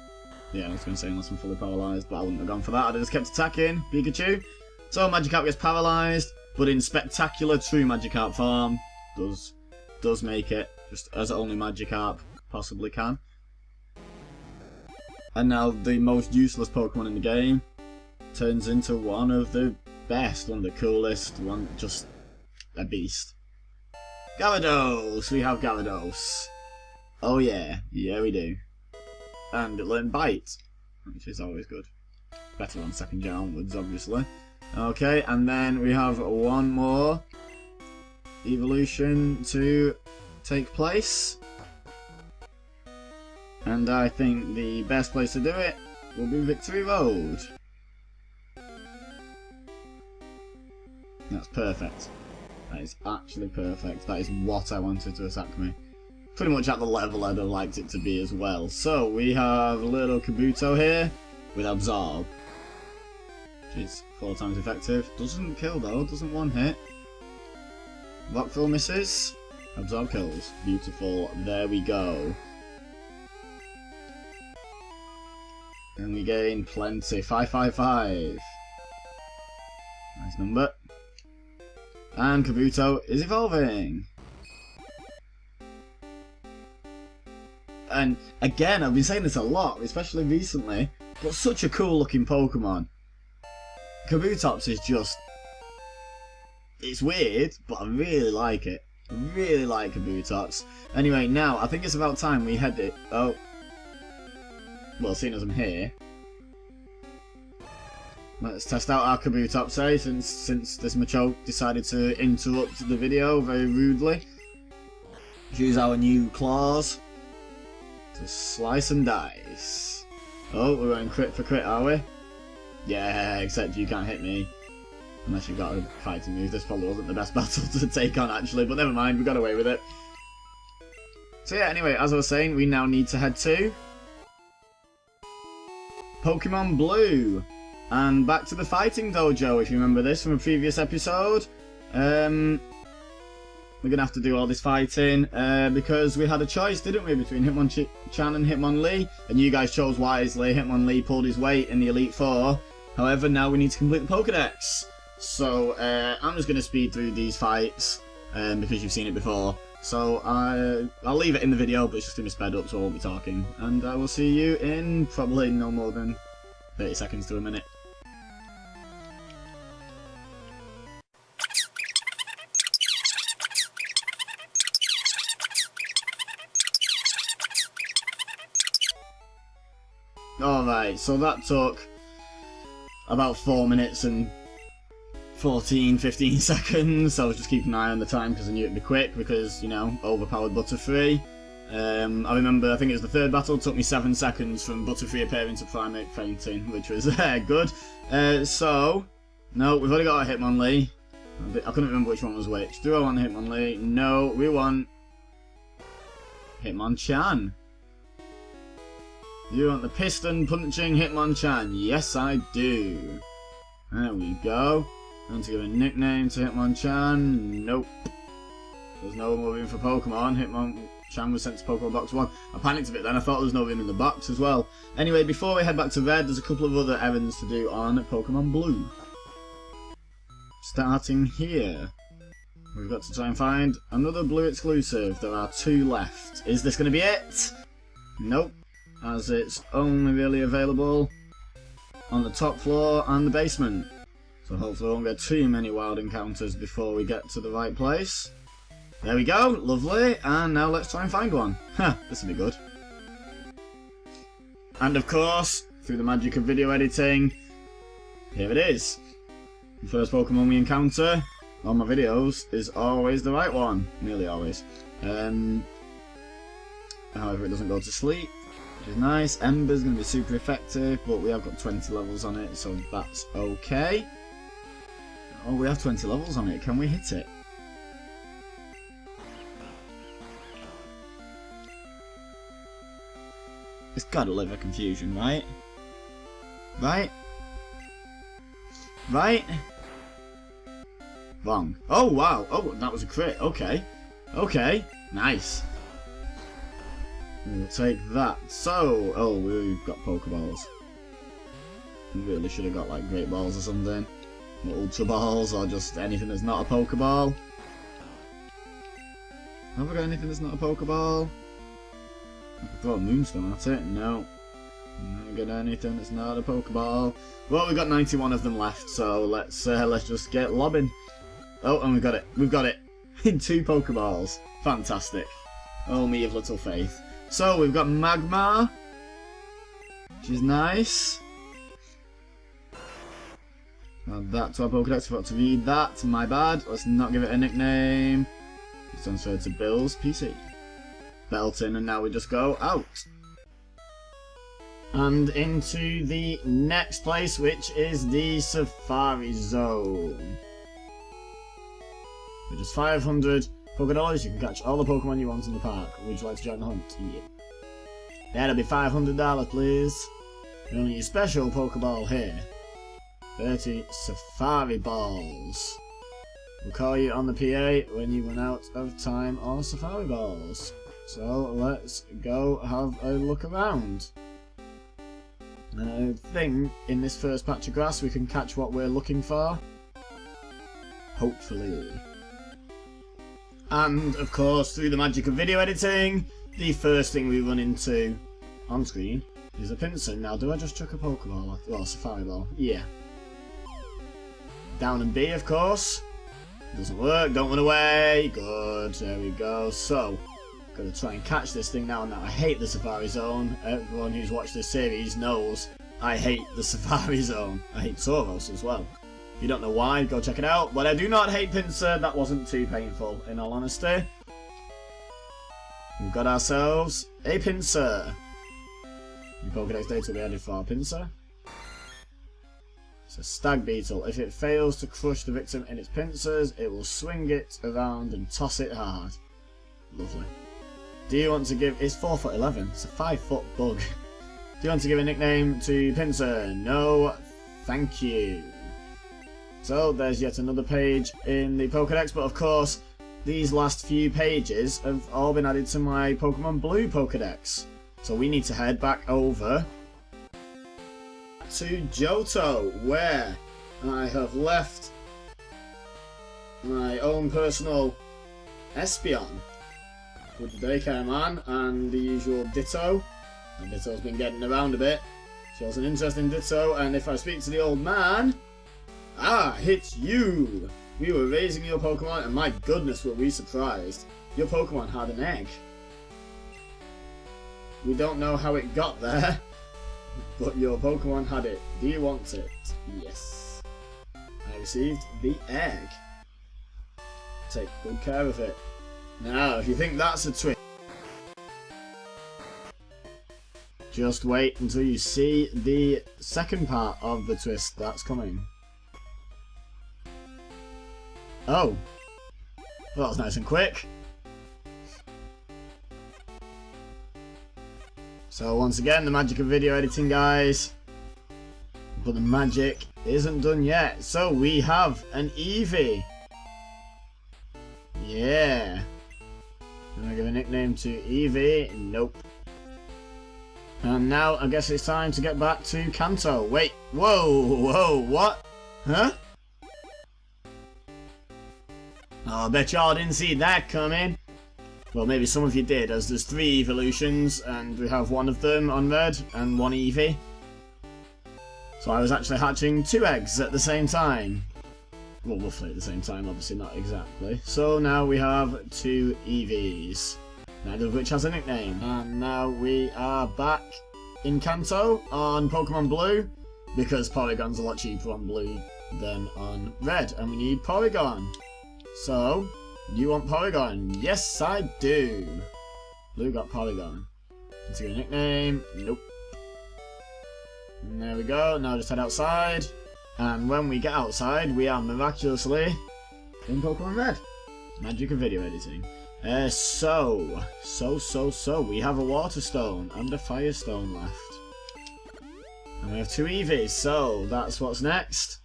Yeah, I was going to say unless I'm fully paralysed, but I wouldn't have gone for that. I'd have just kept attacking Pikachu. So Magikarp gets paralysed, but in spectacular true Magikarp form, does make it, just as only Magikarp possibly can. And now the most useless Pokemon in the game turns into one of the best, one of the coolest, one just a beast. Gyarados! We have Gyarados. Oh yeah, yeah we do. And it learned Bite, which is always good. Better on second gen onwards, obviously. Okay, and then we have one more evolution to take place. And I think the best place to do it will be Victory Road. That's perfect. That is actually perfect. That is what I wanted to attack me. Pretty much at the level I'd have liked it to be as well. So we have little Kabuto here with Absorb, which is 4 times effective. Doesn't kill though, doesn't one hit. Rockville misses. Absorb kills. Beautiful. There we go. And we gain plenty. 555. Nice number. And Kabuto is evolving. And again, I've been saying this a lot, especially recently, but such a cool looking Pokemon. Kabutops is just... It's weird, but I really like it. I really like Kabutops. Anyway, now, I think it's about time we head it... Oh. Well, seeing as I'm here, let's test out our Kabutops, eh? Since this Machoke decided to interrupt the video very rudely. Use our new claws to slice and dice. Oh, we're going crit for crit, are we? Yeah, except you can't hit me. Unless you've got a fighting move. This probably wasn't the best battle to take on, actually, but never mind, we got away with it. So yeah, anyway, as I was saying, we now need to head to Pokemon Blue. And back to the fighting dojo, if you remember this from a previous episode. We're going to have to do all this fighting, because we had a choice, didn't we, between Hitmonchan and Hitmonlee, and you guys chose wisely. Hitmonlee pulled his weight in the Elite Four. However, now we need to complete the Pokédex. So, I'm just going to speed through these fights, because you've seen it before. So, I'll leave it in the video, but it's just going to be sped up, so I won't be talking. And I will see you in probably no more than 30 seconds to a minute. Alright, so that took about 4 minutes and 15 seconds. I was just keeping an eye on the time because I knew it'd be quick because, you know, overpowered Butterfree. I remember, I think it was the third battle, it took me 7 seconds from Butterfree appearing to Primate fainting, which was good. So, no, we've already got a Hitmonlee. I couldn't remember which one was which. Do I want Hitmonlee? No, we want Hitmonchan. You want the piston punching Hitmonchan? Yes, I do. There we go. I want to give a nickname to Hitmonchan? Nope. There's no more room for Pokemon. Hitmonchan was sent to Pokemon Box 1. I panicked a bit then, I thought there was no room in the box as well. Anyway, before we head back to Red, there's a couple of other errands to do on Pokemon Blue. Starting here. We've got to try and find another Blue exclusive. There are 2 left. Is this going to be it? Nope. As it's only really available on the top floor and the basement. So hopefully we won't get too many wild encounters before we get to the right place. There we go, lovely, and now let's try and find one. Ha, this will be good. And of course, through the magic of video editing, here it is. The first Pokemon we encounter on my videos is always the right one, nearly always. However, it doesn't go to sleep, which is nice. Ember's going to be super effective, but we have got 20 levels on it, so that's okay. Oh, we have 20 levels on it. Can we hit it? It's gotta live a confusion, right? Right? Right? Wrong. Oh, wow. Oh, that was a crit. Okay. Okay. Nice. We'll take that. So, oh, we've got Pokeballs. We really should have got, like, Great Balls or something. Or Ultra Balls, or just anything that's not a Pokeball. Have we got anything that's not a Pokeball? I could throw a Moonstone at it. No. Not got anything that's not a Pokeball. Well, we've got 91 of them left, so let's just get lobbing. Oh, and we got it. We've got it. In 2 Pokeballs. Fantastic. Oh, me of little faith. So, we've got Magmar, which is nice. Add that to our Pokédex. I forgot to read that. My bad. Let's not give it a nickname. It's transferred to Bill's PC. Belton, and now we just go out. And into the next place, which is the Safari Zone. For just 500 $Pokédollars, you can catch all the Pokemon you want in the park. Would you like to join the hunt? Yeah. That'll be $500, please. You only use special Pokeball here. 30 Safari Balls. We'll call you on the PA when you run out of time or Safari Balls. So let's go have a look around. And I think in this first patch of grass we can catch what we're looking for. Hopefully. And of course, through the magic of video editing, the first thing we run into on screen is a Pinsir. Now, do I just chuck a Pokeball? Well, Safari Ball. Yeah. Down and B, of course. Doesn't work. Don't run away. Good. There we go. So, gotta try and catch this thing now. Now, I hate the Safari Zone. Everyone who's watched this series knows I hate the Safari Zone. I hate Tauros as well. If you don't know why, go check it out. But I do not hate Pinsir. That wasn't too painful, in all honesty. We've got ourselves a Pinsir. Your Pokédex data will be added for our Pinsir. It's a Stag Beetle. If it fails to crush the victim in its pincers, it will swing it around and toss it hard. Lovely. Do you want to give... It's 4'11". It's a 5-foot bug. Do you want to give a nickname to Pinsir? No, thank you. So, there's yet another page in the Pokédex, but of course, these last few pages have all been added to my Pokemon Blue Pokédex. So we need to head back over to Johto, where I have left my own personal Espeon with the daycare man and the usual Ditto. And Ditto's been getting around a bit. Shows an interest in Ditto, and if I speak to the old man... Ah, it's you! We were raising your Pokemon, and my goodness were we surprised. Your Pokemon had an egg. We don't know how it got there, but your Pokemon had it. Do you want it? Yes. I received the egg. Take good care of it. Now, if you think that's a twist, just wait until you see the second part of the twist that's coming. Oh. Well, that was nice and quick. So once again, the magic of video editing, guys. But the magic isn't done yet. So we have an Eevee. Yeah. Can I give a nickname to Eevee? Nope. And now I guess it's time to get back to Kanto. Wait. Whoa, what? Huh? Oh, I bet y'all didn't see that coming. Well, maybe some of you did, as there's 3 evolutions, and we have one of them on red, and 1 Eevee. So I was actually hatching 2 eggs at the same time. Well, roughly at the same time, obviously not exactly. So now we have 2 Eevees, neither of which has a nickname. And now we are back in Kanto on Pokemon Blue, because Porygon's a lot cheaper on Blue than on Red, and we need Porygon. So, you want Porygon? Yes, I do. Blue got Porygon. Is he a nickname? Nope. And there we go. Now just head outside. And when we get outside, we are miraculously in Pokemon Red. Magic of video editing. So, we have a Water Stone and a Fire Stone left. And we have 2 Eevees, so that's what's next.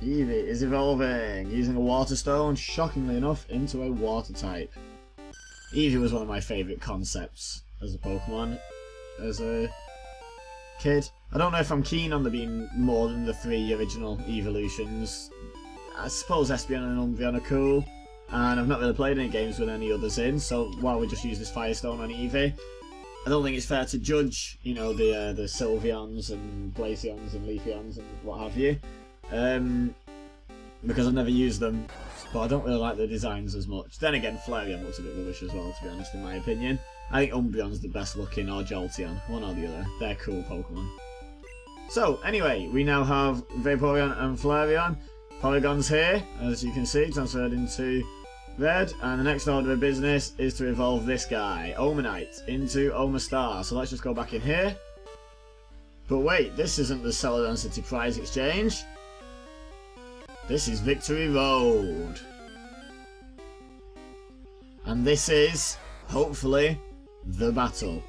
Eevee is evolving, using a Water Stone, shockingly enough, into a Water type. Eevee was one of my favourite concepts as a Pokemon, as a kid. I don't know if I'm keen on there being more than the 3 original evolutions. I suppose Espeon and Umbreon are cool, and I've not really played any games with any others in, so why we just use this Firestone on Eevee? I don't think it's fair to judge, you know, the Sylveons and Glaceons and Leafeons and what have you. Because I've never used them, but I don't really like the designs as much. Then again, Flareon looks a bit rubbish as well, to be honest, in my opinion. I think Umbreon's the best looking, or Jolteon, one or the other. They're cool Pokemon. So, anyway, we now have Vaporeon and Flareon. Porygon's here, as you can see, transferred into Red, and the next order of business is to evolve this guy, Omanite, into Omastar. So let's just go back in here. But wait, this isn't the Celadon City Prize Exchange. This is Victory Road. And this is, hopefully, the battle.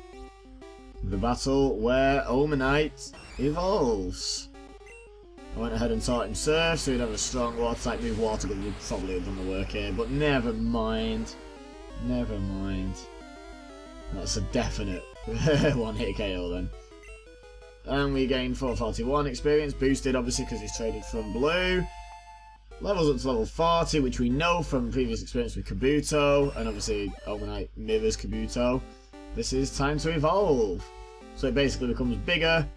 The battle where Omanite evolves. I went ahead and taught him Surf, so he'd have a strong water type move. Water would probably have done the work here, but never mind. Never mind. That's a definite 1-hit KO then. And we gained 441 experience, boosted obviously because he's traded from Blue. Levels up to level 40, which we know from previous experience with Kabuto, and obviously Omanite mirrors Kabuto. This is time to evolve. So it basically becomes bigger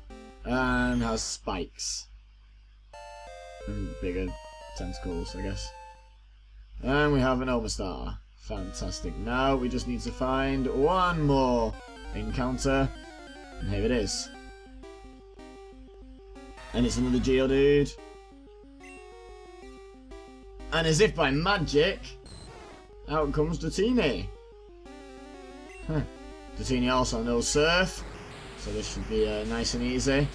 and has spikes. And bigger tentacles, I guess. And we have an Omastar. Fantastic. Now we just need to find one more encounter. And here it is. And it's another Geodude. And as if by magic, out comes Dratini. Huh. Dratini also knows Surf, so this should be nice and easy.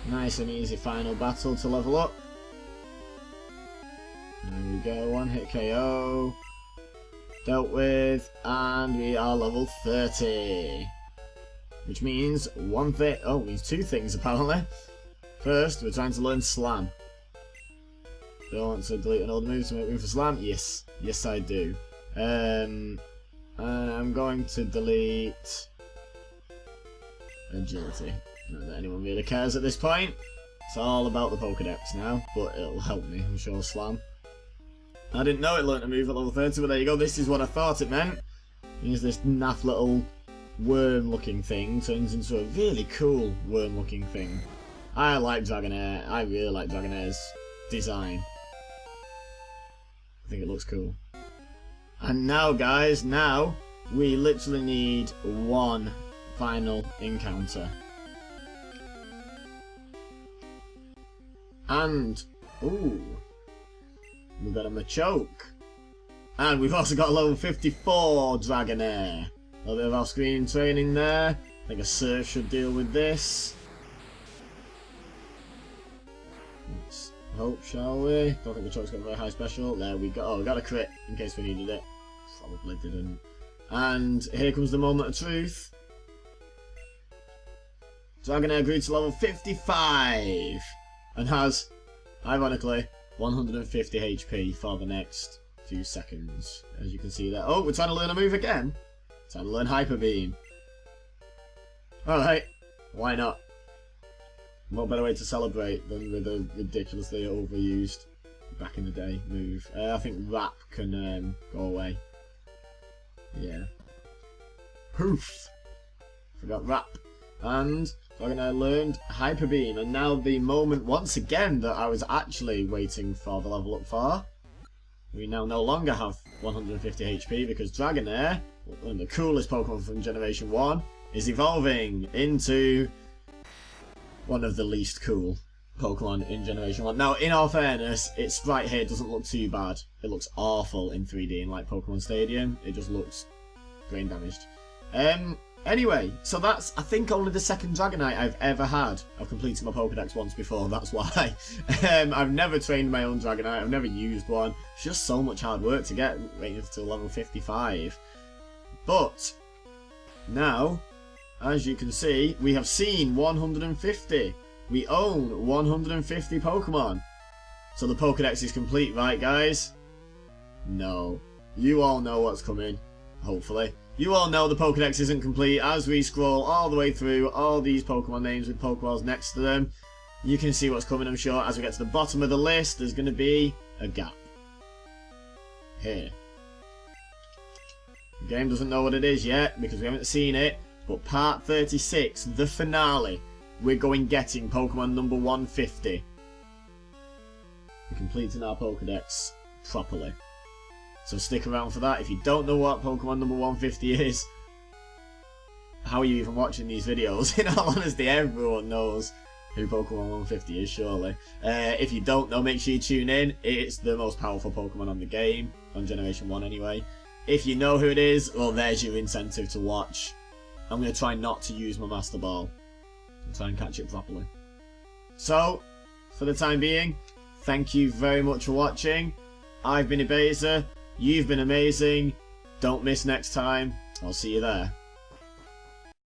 Nice and easy final battle to level up. There we go, 1-hit KO. Dealt with, and we are level 30. Which means one thing, oh, means 2 things apparently. First, we're trying to learn Slam. Do I want to delete an old move to make room for Slam? Yes. Yes, I do. I'm going to delete Agility. Not that anyone really cares at this point. It's all about the Pokédex now, but it'll help me, I'm sure, Slam. I didn't know it learnt a move at level 30, but there you go. This is what I thought it meant. Here's this naff little worm-looking thing, turns into a really cool worm-looking thing. I like Dragonair. I really like Dragonair's design. I think it looks cool. And now, guys, now we literally need one final encounter. And, ooh, we've got a Machoke. And we've also got a level 54 Dragonair. A little bit of off-screen training there. I think a Surf should deal with this. Let's hope, shall we? Don't think Machoke's got a very high special. There we go. Oh, we got a crit in case we needed it. Probably didn't. And here comes the moment of truth. Dragonair grew to level 55 and has, ironically, 150 HP for the next few seconds. As you can see there. Oh, we're trying to learn a move again. Trying to learn Hyper Beam. Alright, why not? What better way to celebrate than with a ridiculously overused, back in the day, move. I think Wrap can go away. Yeah. Poof! Forgot Wrap. And Dragonair learned Hyper Beam, and now the moment once again that I was actually waiting for the level up for. We now no longer have 150 HP because Dragonair, one of the coolest Pokemon from Generation 1, is evolving into one of the least cool Pokemon in Generation 1. Now, in all fairness, its sprite here doesn't look too bad. It looks awful in 3D in like Pokemon Stadium. It just looks brain damaged. Anyway, so that's, I think, only the second Dragonite I've ever had. I've completed my Pokédex once before, that's why. I've never trained my own Dragonite, I've never used one. It's just so much hard work to get rated to level 55. But, now, as you can see, we have seen 150. We own 150 Pokemon. So the Pokédex is complete, right guys? No. You all know what's coming, hopefully. You all know the Pokédex isn't complete. As we scroll all the way through all these Pokemon names with Pokeballs next to them, you can see what's coming, I'm sure. As we get to the bottom of the list, there's going to be a gap. Here. The game doesn't know what it is yet, because we haven't seen it, but part 36, the finale, we're getting Pokemon number 150. We're completing our Pokédex properly. So stick around for that. If you don't know what Pokemon number 150 is, how are you even watching these videos? In all honesty, everyone knows who Pokemon 150 is, surely. If you don't know, make sure you tune in. It's the most powerful Pokemon on the game, on Generation 1 anyway. If you know who it is, well, there's your incentive to watch. I'm going to try not to use my Master Ball and try and catch it properly. So, for the time being, thank you very much for watching. I've been Ibeza. You've been amazing. Don't miss next time. I'll see you there.